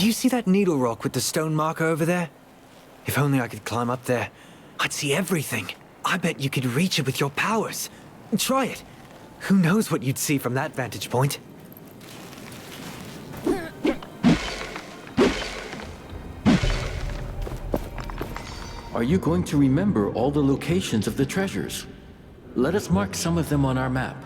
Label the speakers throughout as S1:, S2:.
S1: Do you see that needle rock with the stone marker over there? If only I could climb up there, I'd see everything. I bet you could reach it with your powers. Try it. Who knows what you'd see from that vantage point?
S2: Are you going to remember all the locations of the treasures? Let us mark some of them on our map.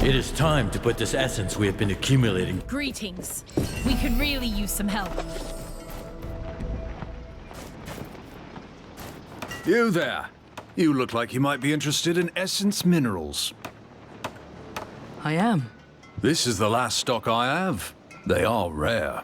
S2: It is time to put this essence we have been accumulating.
S3: Greetings. We could really use some help.
S4: You there. You look like you might be interested in essence minerals.
S5: I am.
S4: This is the last stock I have. They are rare.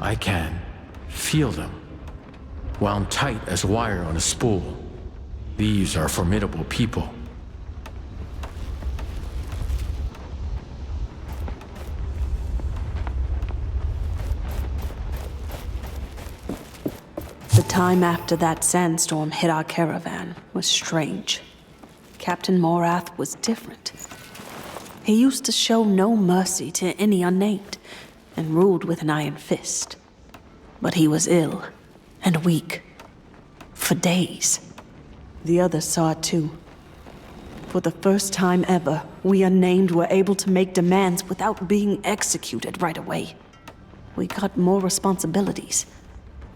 S2: I can feel them, wound tight as wire on a spool. These are formidable people.
S6: The time after that sandstorm hit our caravan was strange. Captain Morath was different. He used to show no mercy to any unnamed, and ruled with an iron fist. But he was ill and weak. For days. The others saw it too. For the first time ever, we unnamed were able to make demands without being executed right away. We got more responsibilities,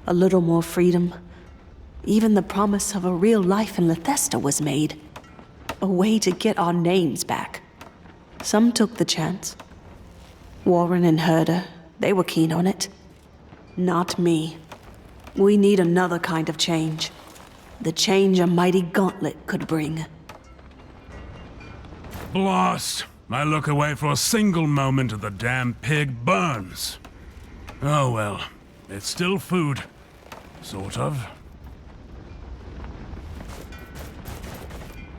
S6: a little more freedom. Even the promise of a real life in Lithesta was made. A way to get our names back. Some took the chance. Warren and Herder, they were keen on it. Not me. We need another kind of change. The change a mighty gauntlet could bring.
S7: Blast! I look away for a single moment and the damn pig burns. Oh well, it's still food. Sort of.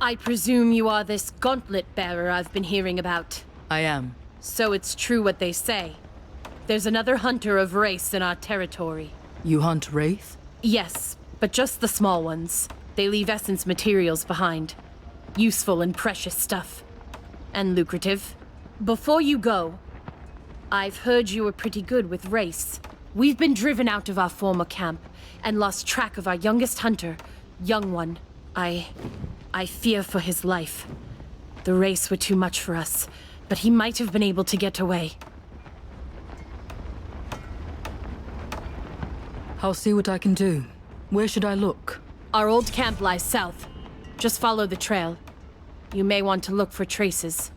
S3: I presume you are this gauntlet bearer I've been hearing about.
S5: I am.
S3: So it's true what they say. There's another hunter of race in our territory.
S5: You hunt wraith?
S3: Yes, but just the small ones. They leave essence materials behind. Useful and precious stuff. And lucrative. Before you go, I've heard you were pretty good with race. We've been driven out of our former camp and lost track of our youngest hunter, Young One. I fear for his life. The race were too much for us, but he might have been able to get away.
S5: I'll see what I can do. Where should I look?
S3: Our old camp lies south. Just follow the trail. You may want to look for traces.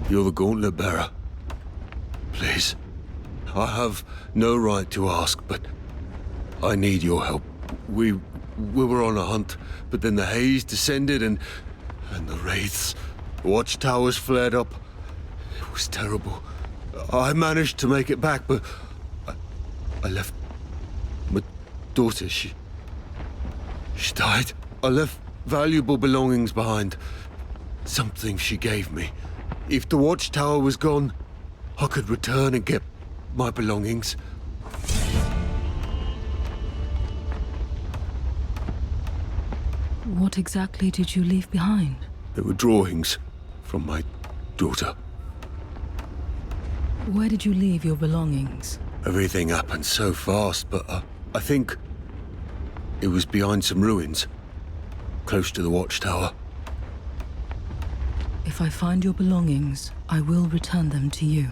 S8: You're the gauntlet bearer. Please. I have no right to ask, but I need your help. We were on a hunt, but then the haze descended and the wraiths. Watchtowers flared up. It was terrible. I managed to make it back, but I left my daughter. She died. I left valuable belongings behind. Something she gave me. If the watchtower was gone, I could return and get my belongings.
S5: What exactly did you leave behind?
S8: There were drawings from my daughter.
S5: Where did you leave your belongings?
S8: Everything happened so fast, but I think it was behind some ruins, close to the watchtower.
S5: If I find your belongings, I will return them to you.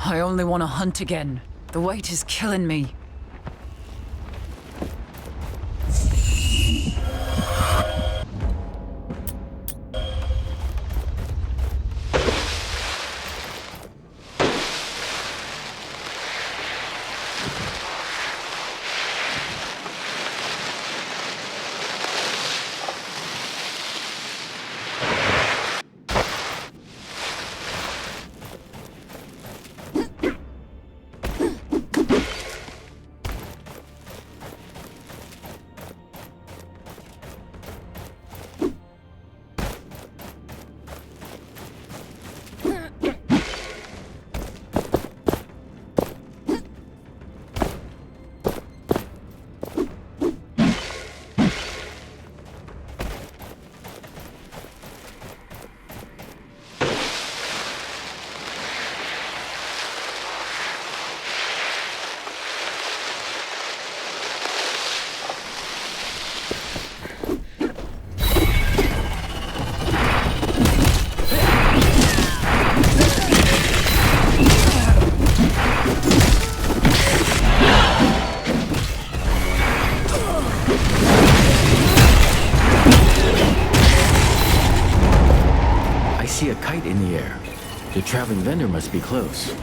S9: I only want to hunt again. The weight is killing me.
S2: See a kite in the air. The traveling vendor must be close.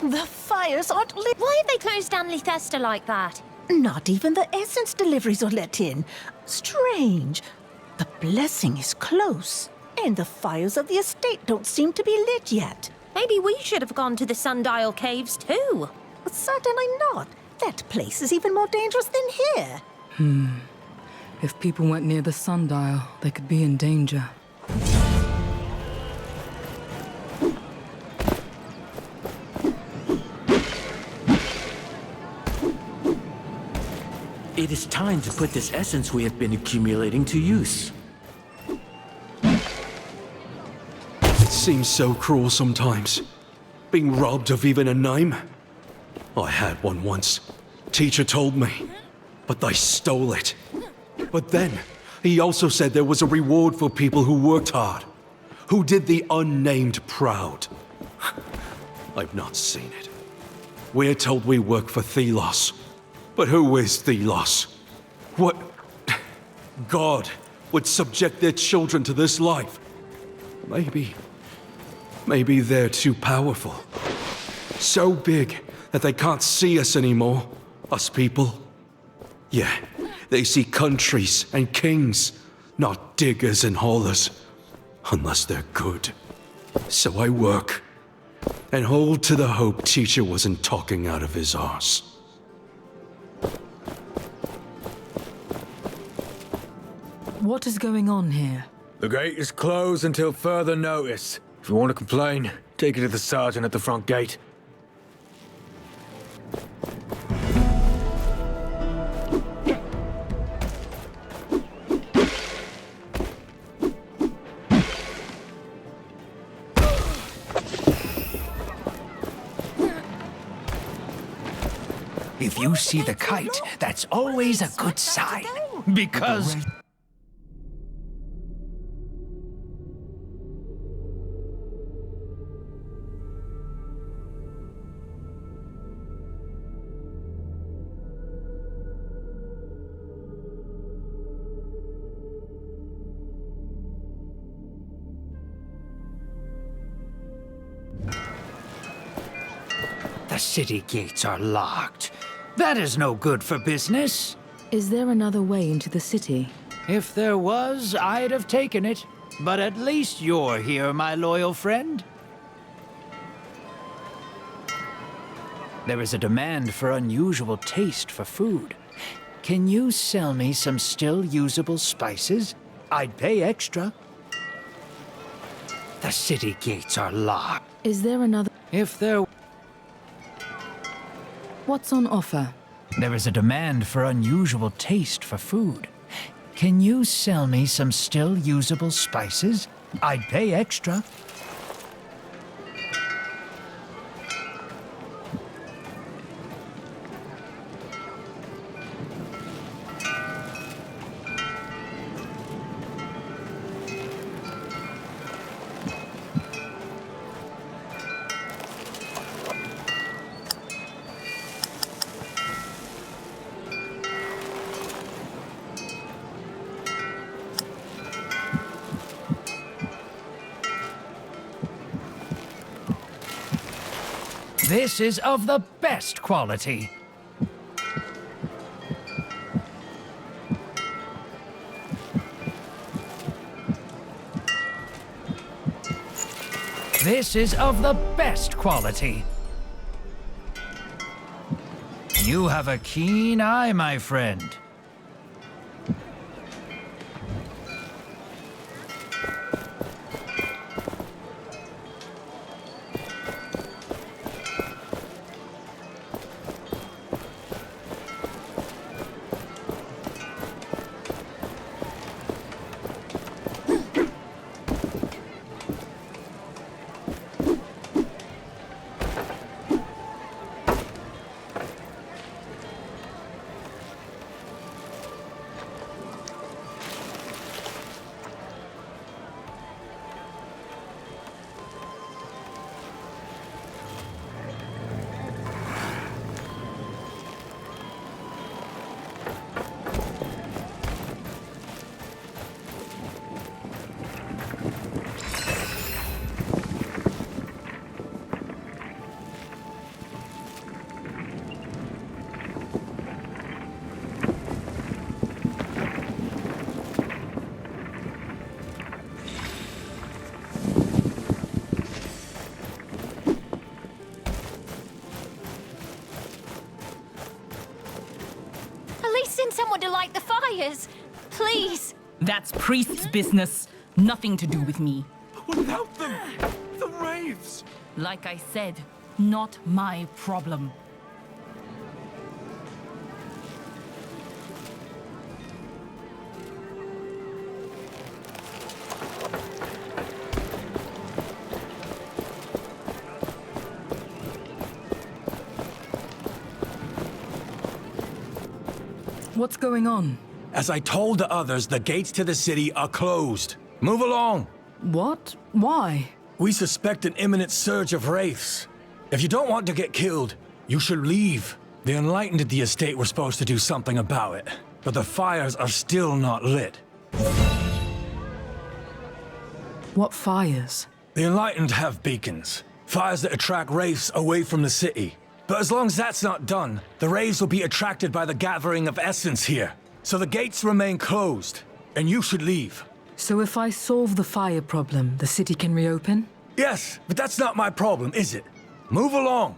S10: The fires aren't lit.
S11: Why have they closed down Lithesta like that?
S10: Not even the essence deliveries are let in. Strange. The blessing is close, and the fires of the estate don't seem to be lit yet.
S11: Maybe we should have gone to the Sundial Caves too.
S10: Certainly not. That place is even more dangerous than here.
S5: If people went near the sundial, they could be in danger.
S2: It is time to put this essence we have been accumulating to use.
S12: It seems so cruel sometimes. Being robbed of even a name. I had one once. Teacher told me. But they stole it. But then, He also said there was a reward for people who worked hard, who did the unnamed proud. I've not seen it. We're told we work for Thelos. But who is Thelos? What god would subject their children to this life? Maybe they're too powerful. So big that they can't see us anymore, us people. Yeah, they see countries and kings, not diggers and haulers, unless they're good. So I work, and hold to the hope teacher wasn't talking out of his arse.
S5: What is going on here?
S1: The gate is closed until further notice. If you want to complain, take it to the sergeant at the front gate.
S13: If you see the kite, that's always a good sign. Because... the city gates are locked. That is no good for business.
S5: Is there another way into the city?
S13: If there was, I'd have taken it. But at least you're here, my loyal friend. There is a demand for unusual taste for food. Can you sell me some still usable spices? I'd pay extra. The city gates are locked.
S5: Is there another...
S13: If there...
S5: What's on offer?
S13: There is a demand for unusual taste for food. Can you sell me some still usable spices? I'd pay extra. This is of the best quality. This is of the best quality. You have a keen eye, my friend.
S11: Someone to light the fires, please.
S14: That's priest's business. Nothing to do with me.
S12: Without them, the Wraiths!
S14: Like I said, not my problem.
S5: What's going on?
S15: As I told the others, the gates to the city are closed. Move along!
S5: What? Why?
S15: We suspect an imminent surge of wraiths. If you don't want to get killed, you should leave. The Enlightened at the estate were supposed to do something about it, but the fires are still not lit.
S5: What fires?
S15: The Enlightened have beacons. Fires that attract wraiths away from the city. But as long as that's not done, the wraiths will be attracted by the gathering of essence here. So the gates remain closed, and you should leave.
S5: So if I solve the fire problem, the city can reopen?
S15: Yes, but that's not my problem, is it? Move along.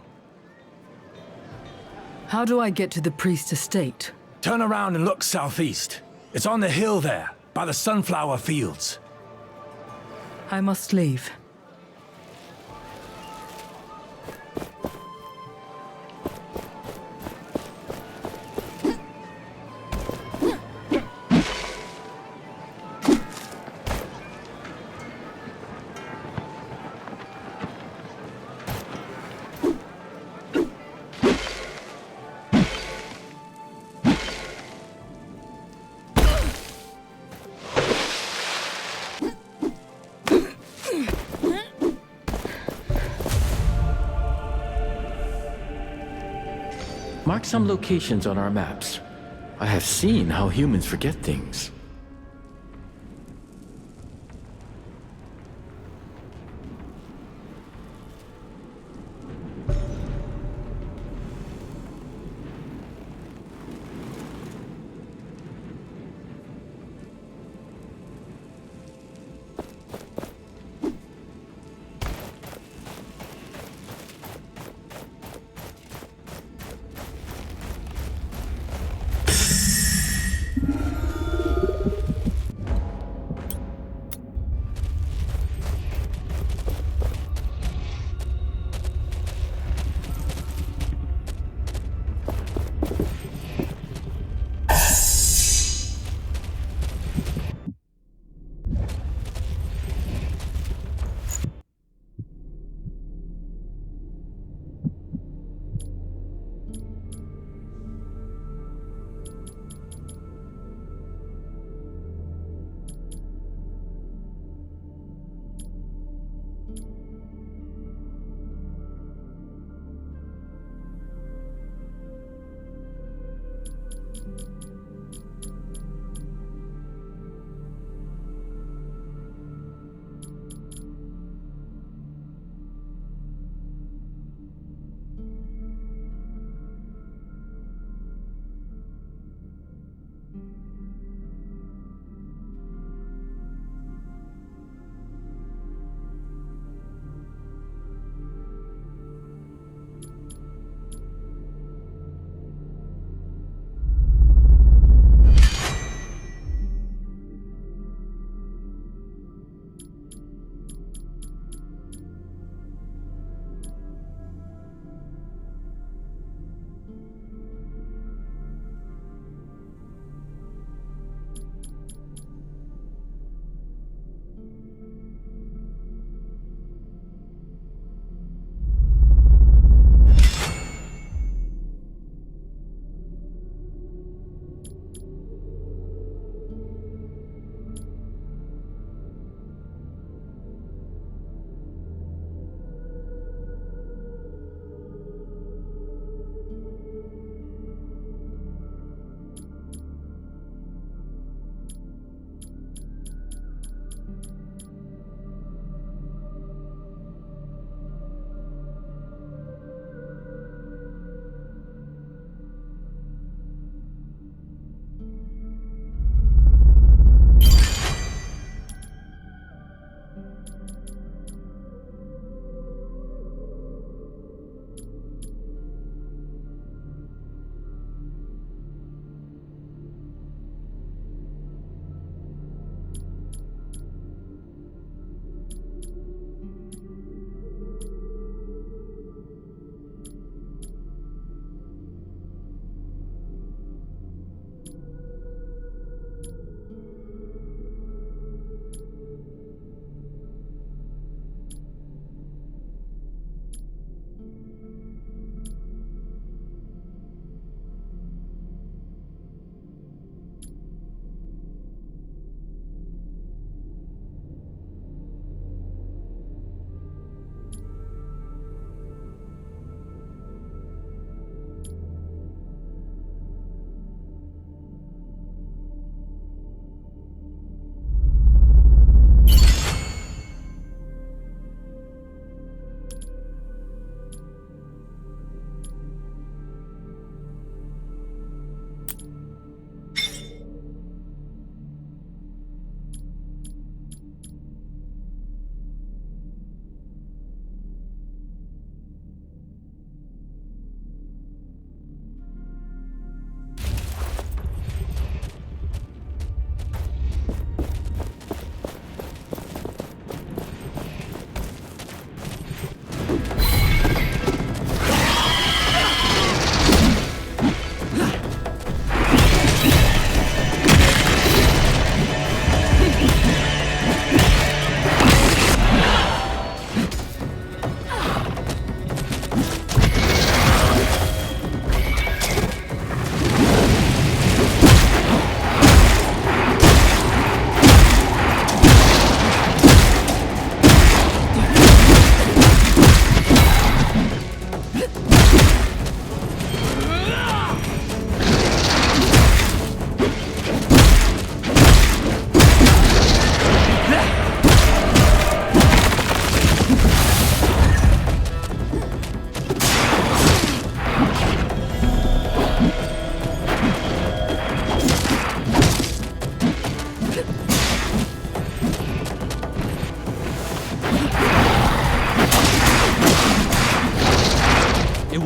S5: How do I get to the priest estate?
S15: Turn around and look southeast. It's on the hill there, by the sunflower fields.
S5: I must leave.
S2: Mark some locations on our maps. I have seen how humans forget things.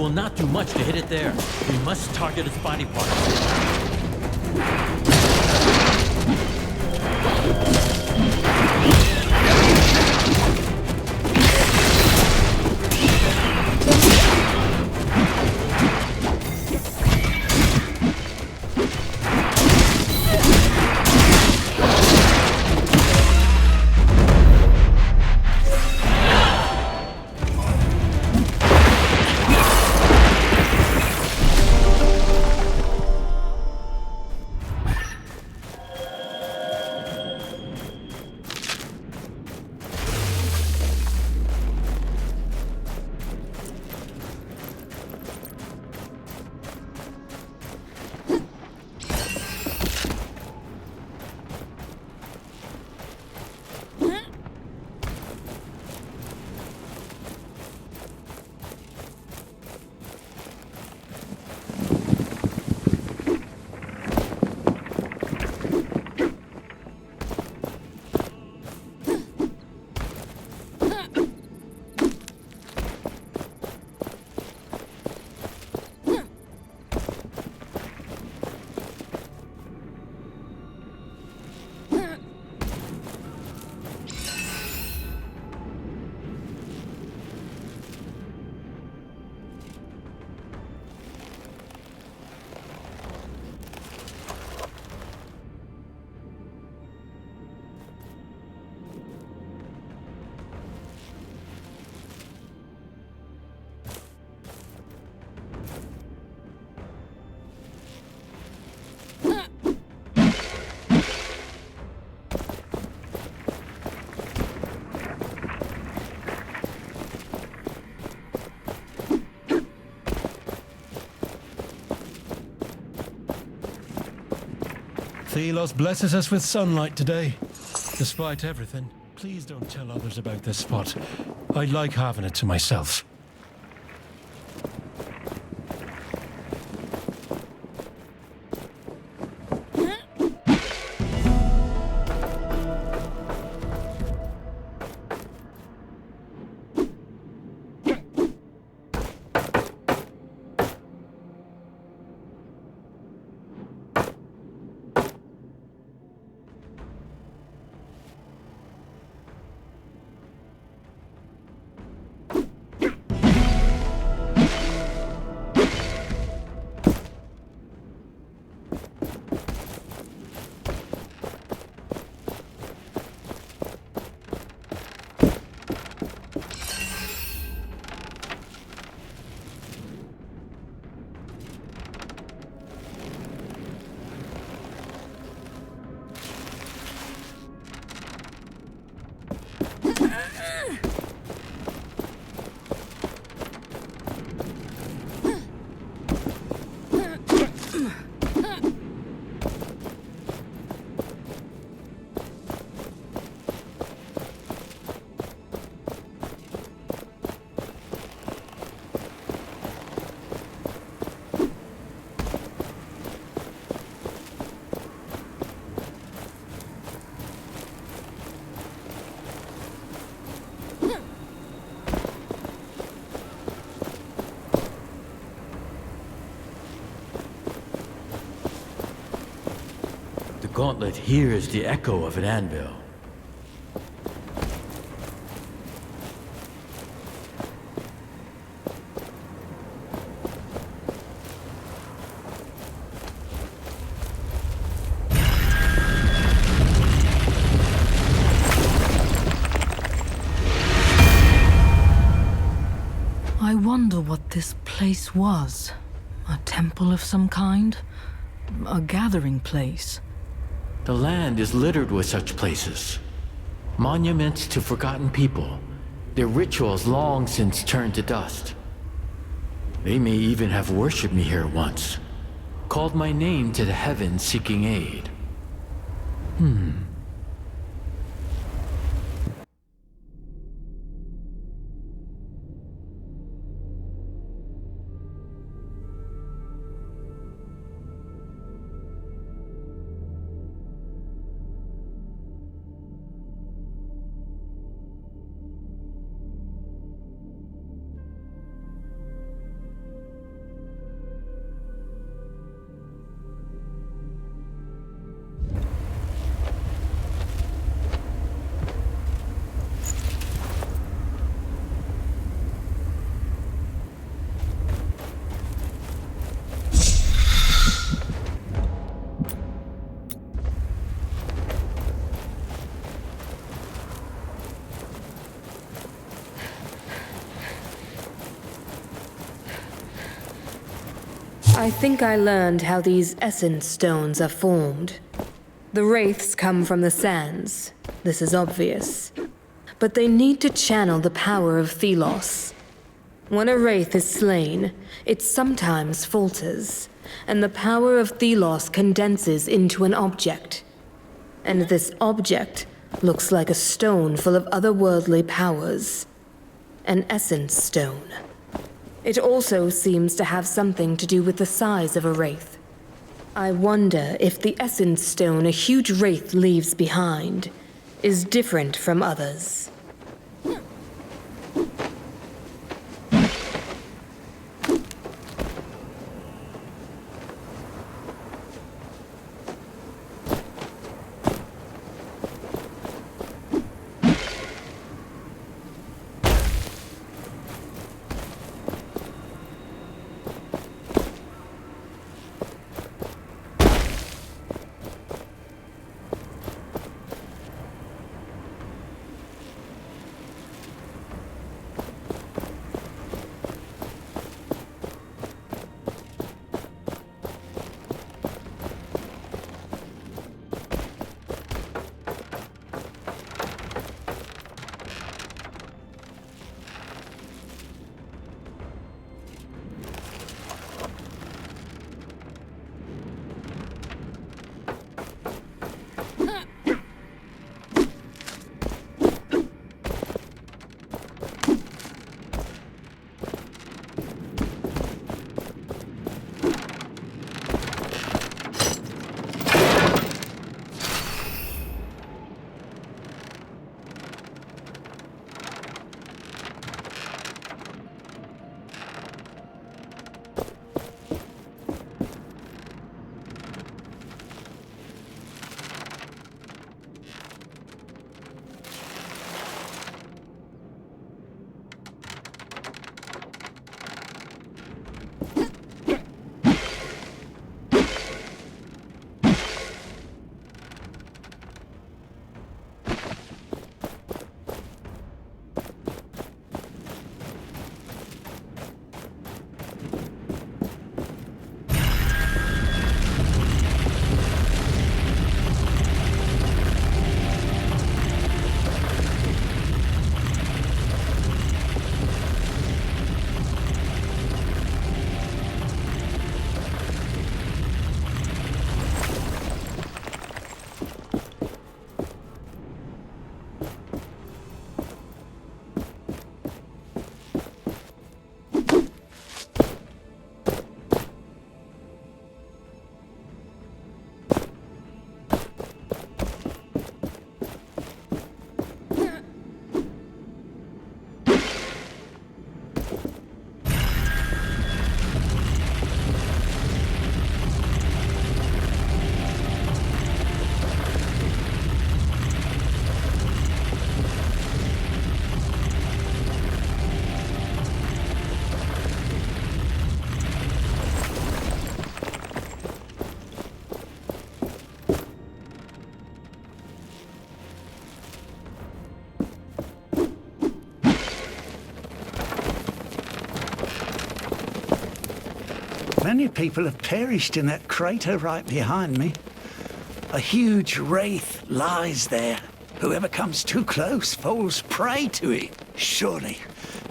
S2: will not do much to hit it there. We must target its body parts.
S16: Thelos blesses us with sunlight today. Despite everything, please don't tell others about this spot. I like having it to myself.
S2: The gauntlet hears the echo of an anvil.
S5: I wonder what this place was. A temple of some kind? A gathering place?
S2: The land is littered with such places. Monuments to forgotten people, their rituals long since turned to dust. They may even have worshipped me here once, called my name to the heavens seeking aid.
S17: I think I learned how these essence stones are formed. The wraiths come from the sands. This is obvious. But they need to channel the power of Thelos. When a wraith is slain, it sometimes falters, and the power of Thelos condenses into an object. And this object looks like a stone full of otherworldly powers. An essence stone. It also seems to have something to do with the size of a wraith. I wonder if the essence stone a huge wraith leaves behind is different from others.
S13: Many people have perished in that crater right behind me. A huge wraith lies there. Whoever comes too close falls prey to it. Surely,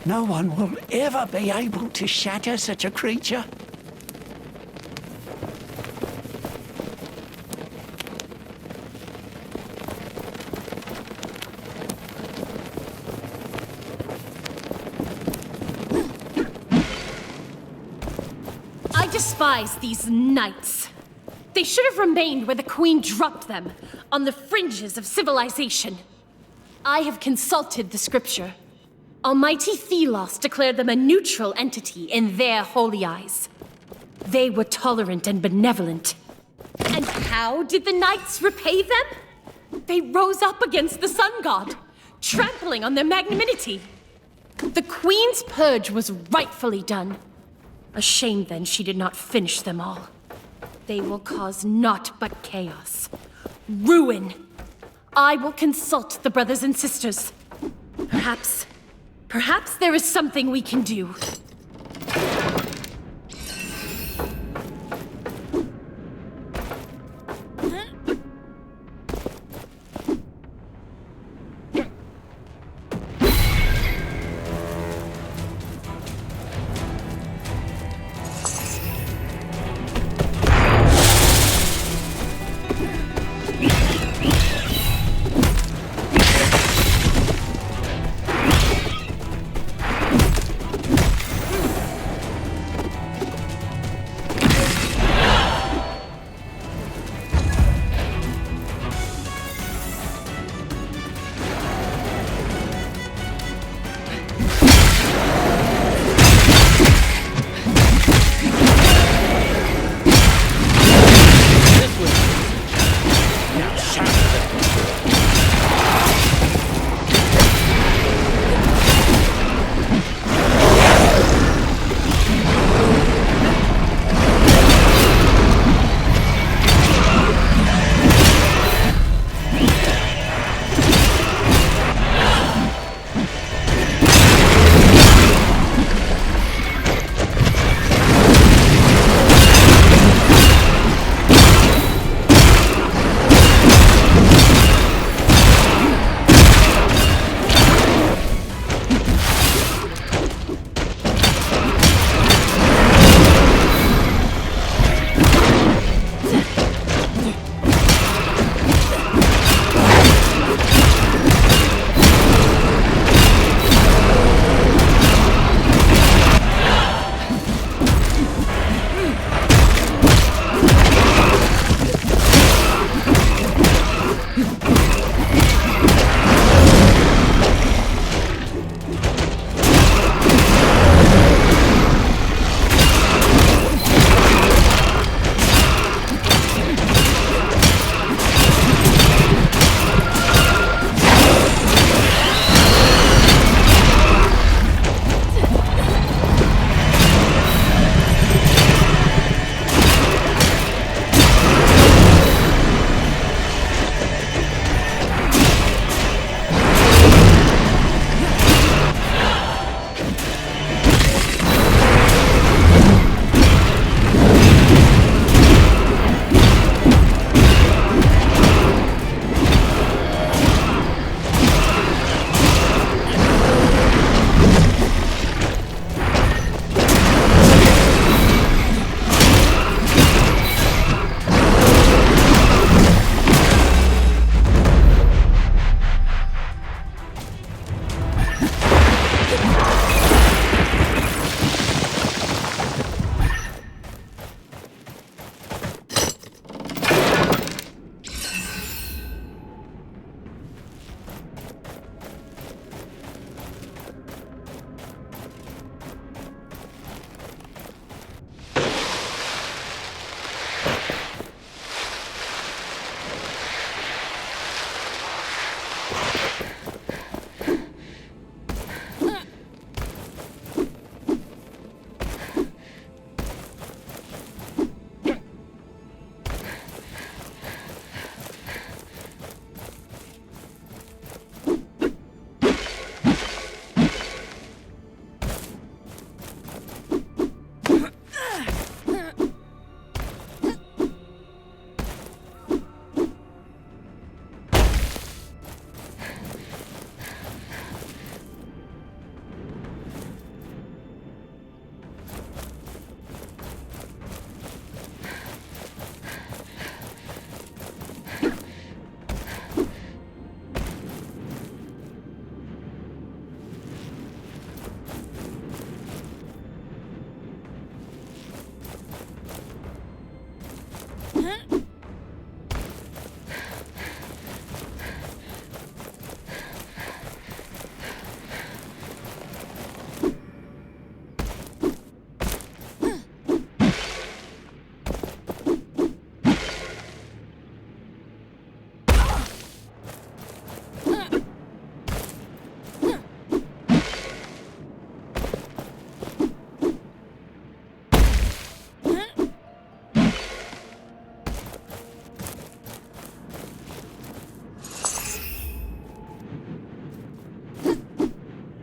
S13: no one will ever be able to shatter such a creature.
S3: I despise these knights. They should have remained where the Queen dropped them, on the fringes of civilization. I have consulted the scripture. Almighty Thelos declared them a neutral entity in their holy eyes. They were tolerant and benevolent. And how did the knights repay them? They rose up against the sun god, trampling on their magnanimity. The Queen's purge was rightfully done. A shame then she did not finish them all. They will cause naught but chaos. Ruin. I will consult the brothers and sisters. Perhaps there is something we can do.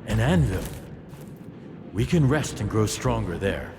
S2: An anvil. We can rest and grow stronger there.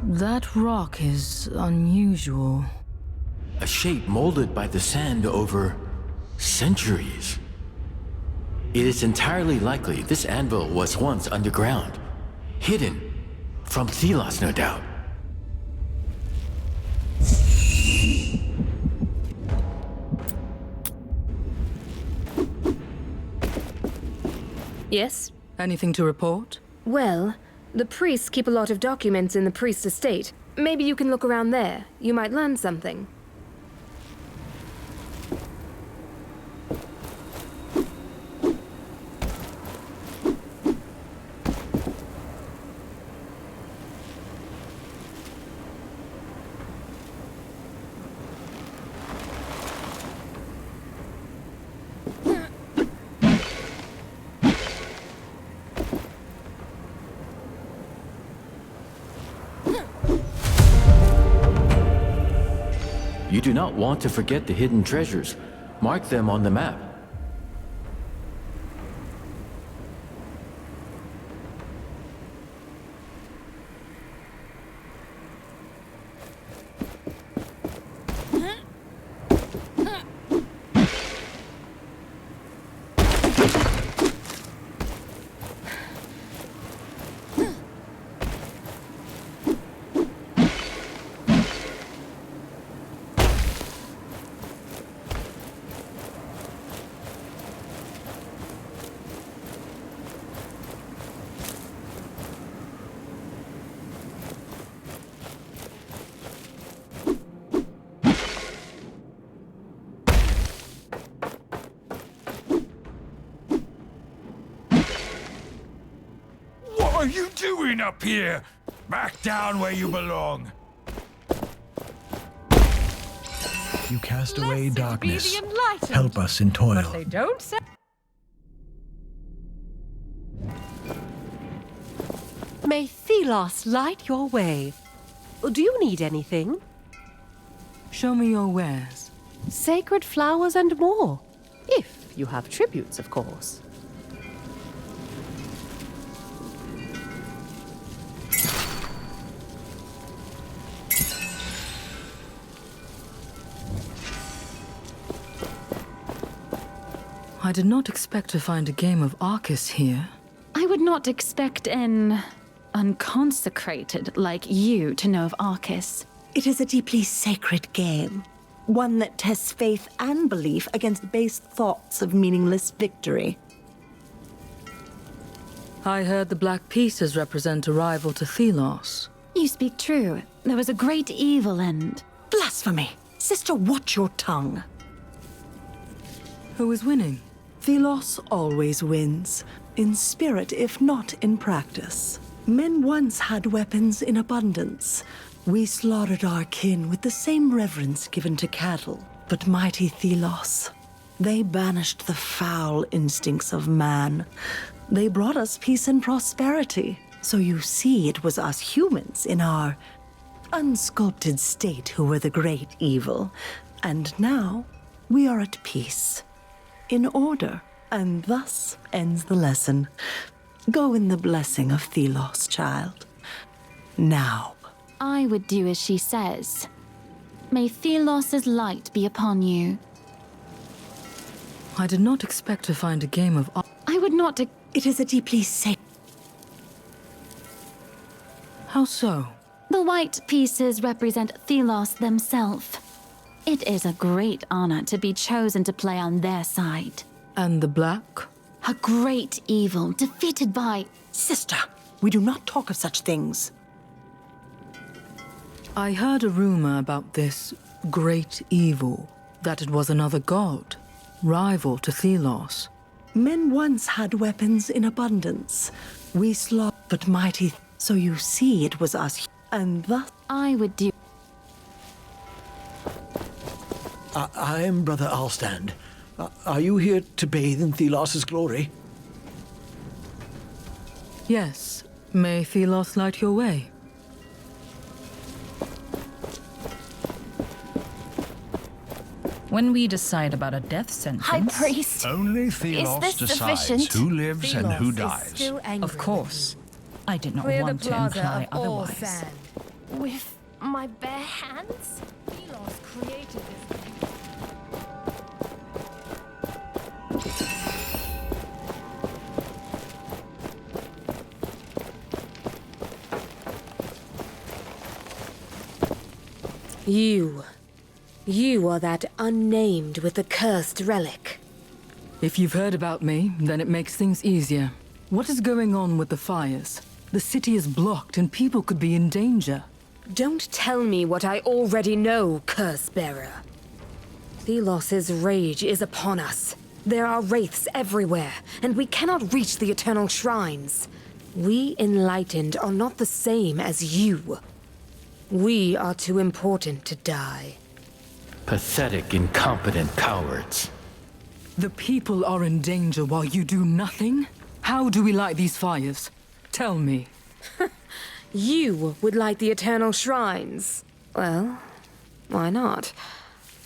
S5: That rock is unusual.
S2: A shape molded by the sand over centuries. It is entirely likely this anvil was once underground, hidden from Thelos, no doubt.
S17: Yes?
S5: Anything to report?
S17: Well, the priests keep a lot of documents in the priest's estate. Maybe you can look around there. You might learn something.
S2: You do not want to forget the hidden treasures. Mark them on the map.
S7: What are you doing up here? Back down where you belong.
S4: You cast away darkness.
S14: Be the enlightened.
S4: Help us in toil.
S14: But they don't say.
S18: May Thelos light your way. Do you need anything?
S5: Show me your wares.
S18: Sacred flowers and more. If you have tributes, of course.
S5: I did not expect to find a game of Arcus here.
S18: I
S19: would not expect an unconsecrated like you to know of Arcus.
S10: It is a deeply sacred game. One that tests faith and belief against base thoughts of meaningless victory.
S5: I heard the black pieces represent a rival to Thelos.
S19: You speak true. There was a great evil and...
S10: Blasphemy! Sister, watch your tongue.
S5: Who is winning?
S10: Thelos always wins. In spirit, if not in practice. Men once had weapons in abundance. We slaughtered our kin with the same reverence given to cattle. But mighty Thelos, they banished the foul instincts of man. They brought us peace and prosperity. So you see, it was us humans in our unsculpted state who were the great evil. And now, we are at peace. In order. And thus ends the lesson. Go in the blessing of Thelos, child. Now.
S19: I would do as she says. May Thelos' light be upon you.
S5: I did not expect to find a game of...
S19: I would not...
S10: It is a deeply sacred...
S5: How so?
S19: The white pieces represent Thelos themselves. It is a great honor to be chosen to play on their side.
S5: And the black?
S19: A great evil defeated by...
S10: Sister, we do not talk of such things.
S5: I heard a rumor about this great evil, that it was another god, rival to Thelos.
S10: Men once had weapons in abundance. We slaughtered, but mighty... So you see, it was us, and thus...
S19: I would do...
S20: I am Brother Alstand. Are you here to bathe in Thelos' glory?
S5: Yes. May Thelos light your way.
S14: When we decide about a death sentence...
S11: High Priest!
S7: Only
S11: Is
S7: Thelos
S11: this
S7: decides
S11: sufficient?
S7: who lives and who dies.
S14: Of course. I did not
S18: Clear
S14: want
S18: the
S14: to
S18: plaza
S14: imply
S18: of all
S14: otherwise.
S18: sand.
S11: With my bare hands?
S18: Thelos created this.
S17: You are that unnamed with the cursed relic.
S5: If you've heard about me, then it makes things easier. What is going on with the fires? The city is blocked and people could be in danger.
S17: Don't tell me what I already know, Curse-bearer. Thelos' rage is upon us. There are wraiths everywhere, and we cannot reach the eternal shrines. We enlightened are not the same as you. We are too important to die.
S2: Pathetic, incompetent cowards.
S5: The people are in danger while you do nothing? How do we light these fires? Tell me.
S17: You would light the eternal shrines. Well, why not?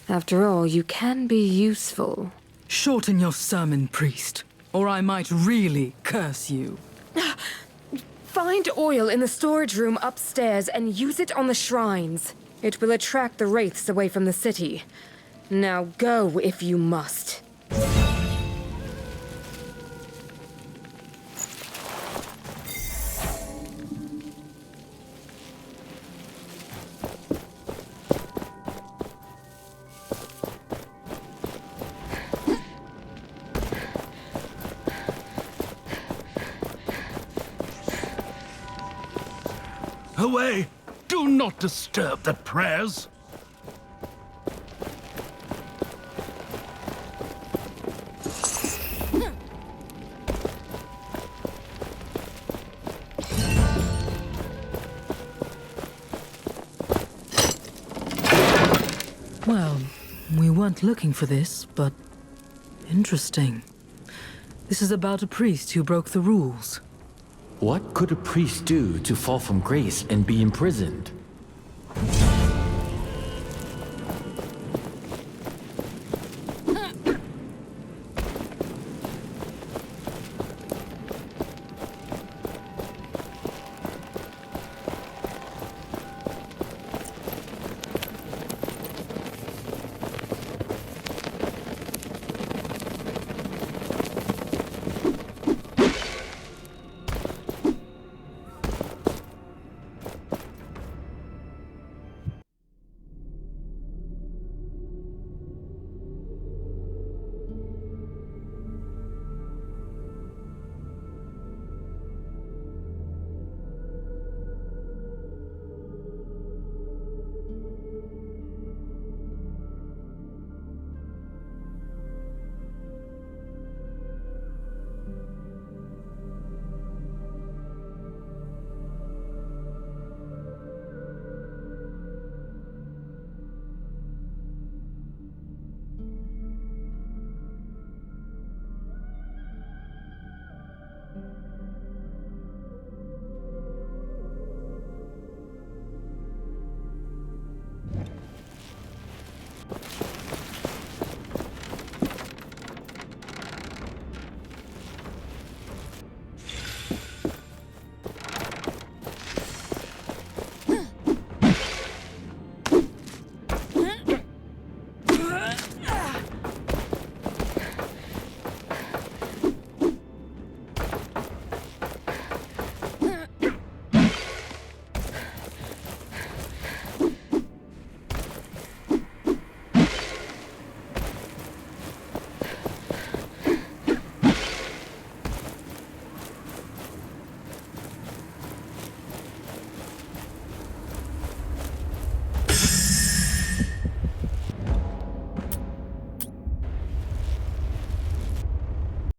S17: After all, you can be useful.
S5: Shorten your sermon, priest, or I might really curse you.
S17: Find oil in the storage room upstairs and use it on the shrines. It will attract the wraiths away from the city. Now go if you must.
S7: Away! Do not disturb the prayers!
S5: Well, we weren't looking for this, but interesting. This is about a priest who broke the rules.
S2: What could a priest do to fall from grace and be imprisoned?